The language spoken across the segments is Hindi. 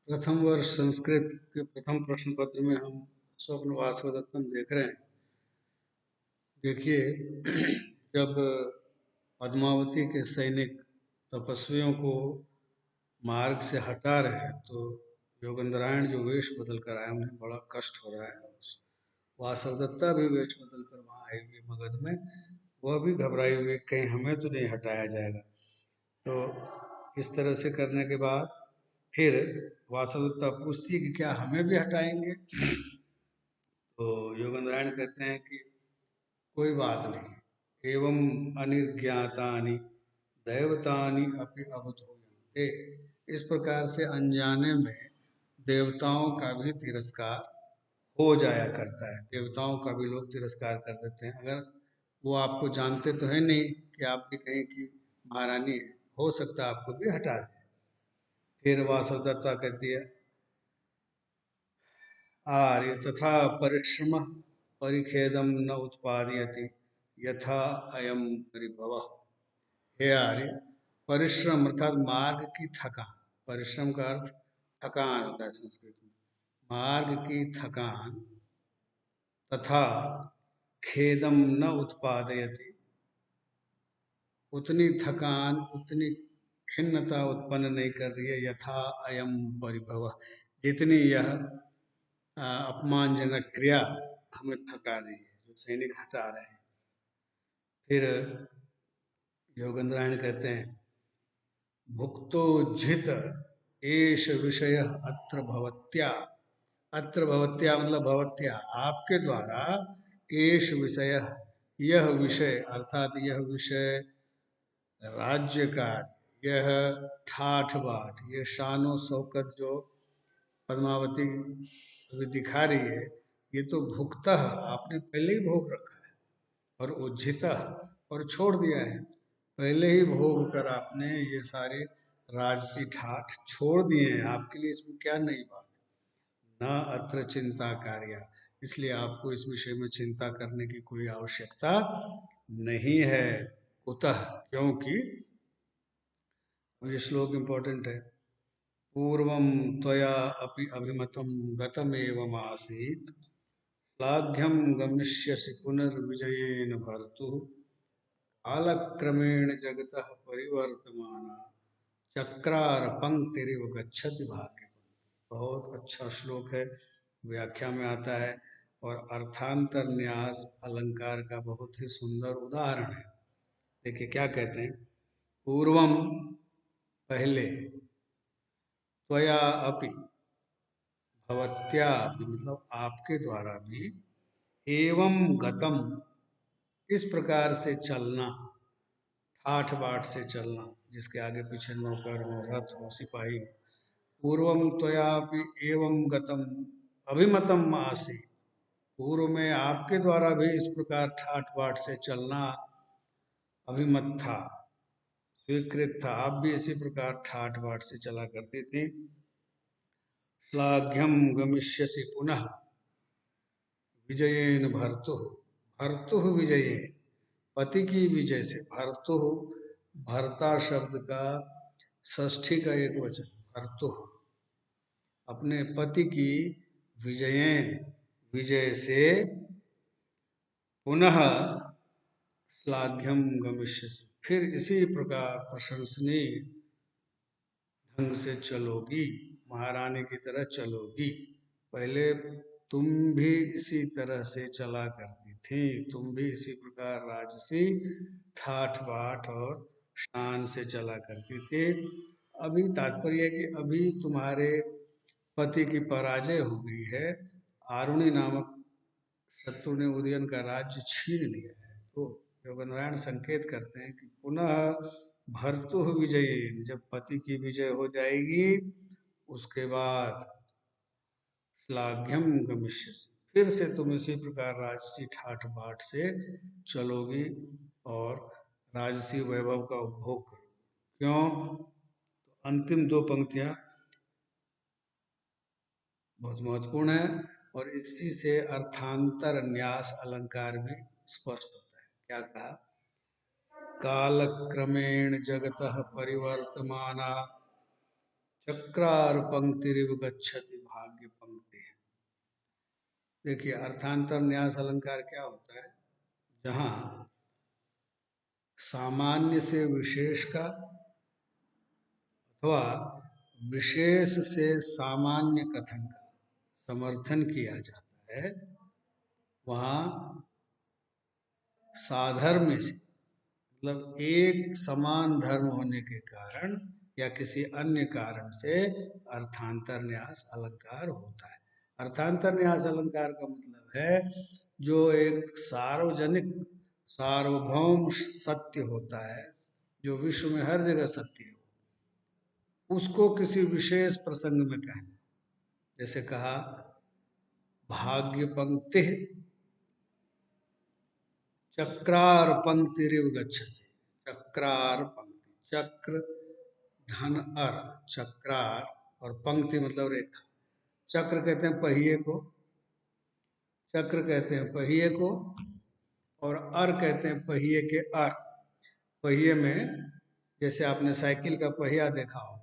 प्रथम वर्ष संस्कृत के प्रथम प्रश्न पत्र में हम स्वप्न वासवदत्तम देख रहे हैं। देखिए, जब पद्मावती के सैनिक तपस्वियों को मार्ग से हटा रहे हैं तो योगेंद्रायण जो वेश बदल कर आए उन्हें बड़ा कष्ट हो रहा है। वासवदत्ता भी वेश बदल कर वहाँ आई हुई मगध में, वह भी घबराई हुई कहीं हमें तो नहीं हटाया जाएगा। तो इस तरह से करने के बाद फिर वासवदत्ता पूछती है कि क्या हमें भी हटाएंगे। तो योगेंद्रायण कहते हैं कि कोई बात नहीं, एवं अनिर्ज्ञातानि दैवतानि अपि अवधूयन्ते। इस प्रकार से अनजाने में देवताओं का भी तिरस्कार हो जाया करता है। देवताओं का भी लोग तिरस्कार कर देते हैं। अगर वो आपको जानते तो है नहीं कि आप भी कहीं की महारानी है, हो सकता है आपको भी हटा दे। फिर वासवदत्ता कहती है, आर्य तथा परिश्रम परिखेदम न उत्पादयति यथा अयम परिभवः। हे आर्य, परिश्रम अर्थात मार्ग की थकान, परिश्रम का अर्थ थकान होता है संस्कृत में, मार्ग की थकान तथा खेदम न उत्पादयति, उतनी थकान उतनी खिन्नता उत्पन्न नहीं कर रही है यथा अयम परिभव, जितनी यह अपमानजनक क्रिया हमें थका रही है, जो सैनिक हटा रहे हैं। फिर योगेंद्रायण कहते हैं, भुक्तो जित एष विषय अत्र भवत्या। अत्र भवत्या मतलब भवत्या, आपके द्वारा, एष विषय, यह विषय अर्थात यह विषय राज्य का, यह ठाठ बाट, ये शानो शौकत जो पद्मावती अभी दिखा रही है, ये तो भुक्तः आपने पहले ही भोग रखा है, और उज्झितः और छोड़ दिया है। पहले ही भोग कर आपने ये सारे राजसी ठाठ छोड़ दिए हैं। आपके लिए इसमें क्या नई बात है। न अत्र चिंता कार्य, इसलिए आपको इस विषय में चिंता करने की कोई आवश्यकता नहीं है। कुतः, क्योंकि ये श्लोक इम्पोर्टेंट है। पूर्वं त्वया अपि अभिमतं गतमेवम् आसीत्, श्लाघ्यं गमिष्यसि पुनर्विजयेन भर्तुः, कालक्रमेण जगतः परिवर्तमाना चक्रार पंक्तिरिव गच्छति भाग्य। बहुत अच्छा श्लोक है, व्याख्या में आता है और अर्थांतर न्यास अलंकार का बहुत ही सुंदर उदाहरण है। देखिए क्या कहते हैं, पूर्वम पहले, त्वया अपि भवत्या अपि मतलब आपके द्वारा भी, एवं गतम इस प्रकार से चलना, ठाठ बाट से चलना, जिसके आगे पीछे नौकर हो, रथ हो, सिपाही हो। पूर्वम त्वयापि एवं गतम अभिमतम आसी, पूर्व में आपके द्वारा भी इस प्रकार ठाठ बाट से चलना अभिमत था, स्वीकृत था। आप भी इसी प्रकार ठाठ बाट से चला करते थे। श्लाघ्यम गमिष्यसि पुनः विजयेन भर्तुः, भर्तुः विजयेन, पति की विजय से। भर्तुः, भर्ता शब्द का षष्ठी का एक वचन भर्तुः, अपने पति की विजयेन विजय से, पुनः श्लाघ्यम गमिष्यसि फिर इसी प्रकार प्रशंसनीय ढंग से चलोगी, महारानी की तरह चलोगी। पहले तुम भी इसी तरह से चला करती थी, तुम भी इसी प्रकार राजसी ठाठ बाट और शान से चला करती थी। अभी तात्पर्य है कि अभी तुम्हारे पति की पराजय हो गई है, आरुणि नामक शत्रु ने उदयन का राज्य छीन लिया है। तो योगेंद्रायण संकेत करते हैं कि पुनः भर्तुः विजयेन, जब पति की विजय हो जाएगी उसके बाद श्लाघ्यम गमिष्यसि, फिर से तुम इसी प्रकार राजसी ठाठ बाट से चलोगी और राजसी वैभव का उपभोग करोगी। क्यों? तो अंतिम दो पंक्तियां बहुत महत्वपूर्ण है और इसी से अर्थांतर न्यास अलंकार भी स्पष्ट होता है। क्या कहा, कालक्रमेण जगतः परिवर्तमाना चक्रार पंक्तिरिव गच्छति भाग्य पंक्ति। देखिए अर्थांतर न्यास अलंकार क्या होता है, जहां सामान्य से विशेष का अथवा विशेष से सामान्य कथन का समर्थन किया जाता है, वहाँ साधर्म्य से मतलब एक समान धर्म होने के कारण या किसी अन्य कारण से अर्थांतर न्यास अलंकार होता है। अर्थांतर न्यास अलंकार का मतलब है जो एक सार्वजनिक सार्वभौम सत्य होता है, जो विश्व में हर जगह सत्य है, उसको किसी विशेष प्रसंग में कहना। जैसे कहा भाग्य पंक्ति चक्रार पंक्तिरिव गच्छति। चक्रार पंक्ति, चक्र धन अर, चक्रार, और पंक्ति मतलब रेखा। चक्र कहते हैं पहिए को, चक्र कहते हैं पहिए को, और अर कहते हैं पहिए के अर। पहिए में जैसे आपने साइकिल का पहिया देखा होगा,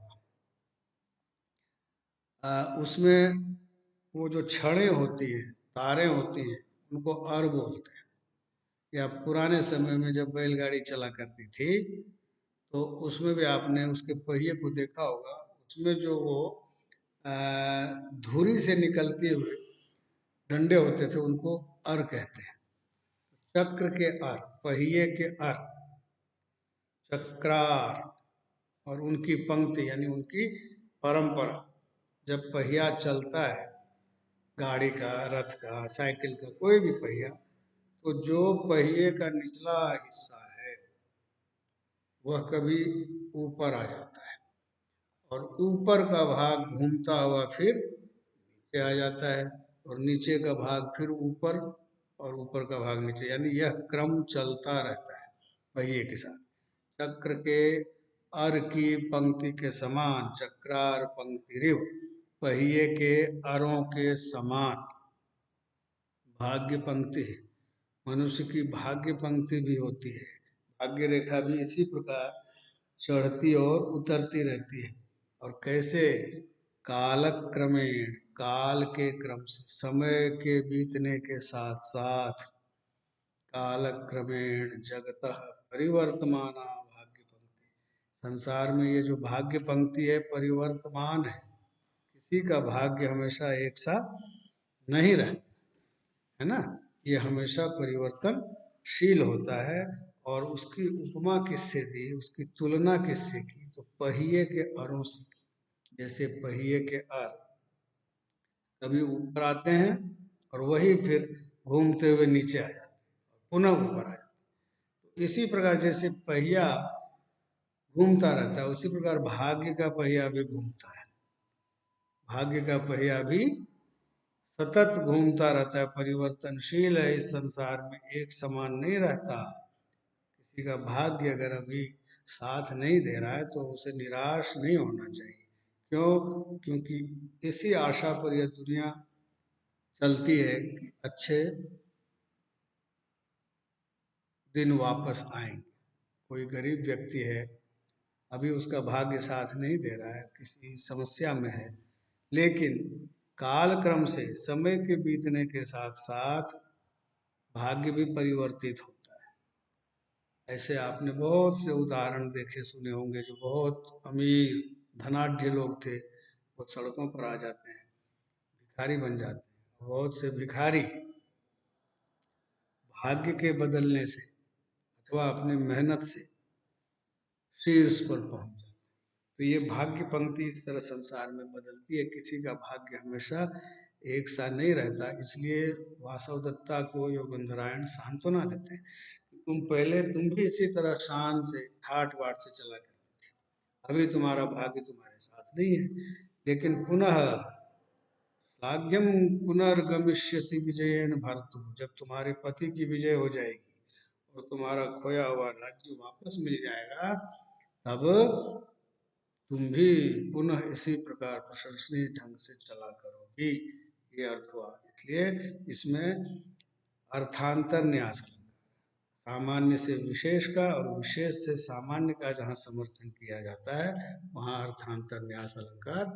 उसमें वो जो छड़ें होती है, तारें होती हैं, उनको अर बोलते हैं। या पुराने समय में जब बैलगाड़ी चला करती थी तो उसमें भी आपने उसके पहिए को देखा होगा, उसमें जो वो धुरी से निकलते हुए डंडे होते थे, उनको अर कहते हैं। चक्र के अर, पहिए के अर, चक्रार, और उनकी पंक्ति यानी उनकी परंपरा। जब पहिया चलता है, गाड़ी का, रथ का, साइकिल का, कोई भी पहिया, तो जो पहिए का निचला हिस्सा है वह कभी ऊपर आ जाता है और ऊपर का भाग घूमता हुआ फिर नीचे आ जाता है, और नीचे का भाग फिर ऊपर, और ऊपर का भाग नीचे, यानी यह क्रम चलता रहता है पहिए के साथ। चक्र के अर की पंक्ति के समान, चक्रार पंक्तिरिव, पहिए के अरों के समान भाग्य पंक्ति है। मनुष्य की भाग्य पंक्ति भी होती है, भाग्य रेखा भी इसी प्रकार चढ़ती और उतरती रहती है। और कैसे? कालक्रमेण, काल के क्रम से, समय के बीतने के साथ साथ, कालक्रमेण जगतः परिवर्तमाना भाग्य पंक्ति। संसार में ये जो भाग्य पंक्ति है परिवर्तमान है, किसी का भाग्य हमेशा एक सा नहीं रहता है ना, ये हमेशा परिवर्तनशील होता है। और उसकी उपमा किससे दी, उसकी तुलना किससे की, तो पहिए के अरों से की। जैसे पहिए के अर कभी ऊपर आते हैं और वही फिर घूमते हुए नीचे आ जाते हैं, पुनः ऊपर आ जाते हैं। तो इसी प्रकार जैसे पहिया घूमता रहता है, उसी प्रकार भाग्य का पहिया भी घूमता है। भाग्य का पहिया भी सतत घूमता रहता है, परिवर्तनशील है, इस संसार में एक समान नहीं रहता। किसी का भाग्य अगर अभी साथ नहीं दे रहा है तो उसे निराश नहीं होना चाहिए। क्यों? क्योंकि इसी आशा पर यह दुनिया चलती है कि अच्छे दिन वापस आएंगे। कोई गरीब व्यक्ति है, अभी उसका भाग्य साथ नहीं दे रहा है, किसी समस्या में है, लेकिन कालक्रम से, समय के बीतने के साथ साथ भाग्य भी परिवर्तित होता है। ऐसे आपने बहुत से उदाहरण देखे सुने होंगे, जो बहुत अमीर धनाढ्य लोग थे वो सड़कों पर आ जाते हैं, भिखारी बन जाते हैं। बहुत से भिखारी भाग्य के बदलने से अथवा अपनी मेहनत से शीर्ष पर पहुंच जाते हैं। तो ये भाग्य पंक्ति इस तरह संसार में बदलती है, किसी का भाग्य हमेशा एक सा नहीं रहता। इसलिए वासवदत्ता को योगेंद्रायण सांत्वना देते हैं, तुम भी इसी तरह शान से, ठाट बाट से चला करते थे, अभी तुम्हारा भाग्य तुम्हारे साथ नहीं है, लेकिन पुनः श्लाघ्यम पुनर्गमिष्यसि विजयेन भर्तु, जब तुम्हारे पति की विजय हो जाएगी और तुम्हारा खोया हुआ राज्य वापस मिल जाएगा, तब तुम भी पुनः इसी प्रकार प्रशंसनीय ढंग से चला करोगी। ये अर्थ हुआ। इसलिए इसमें अर्थांतर न्यास सामान्य से विशेष का और विशेष से सामान्य का जहाँ समर्थन किया जाता है वहाँ अर्थांतर न्यास अलंकार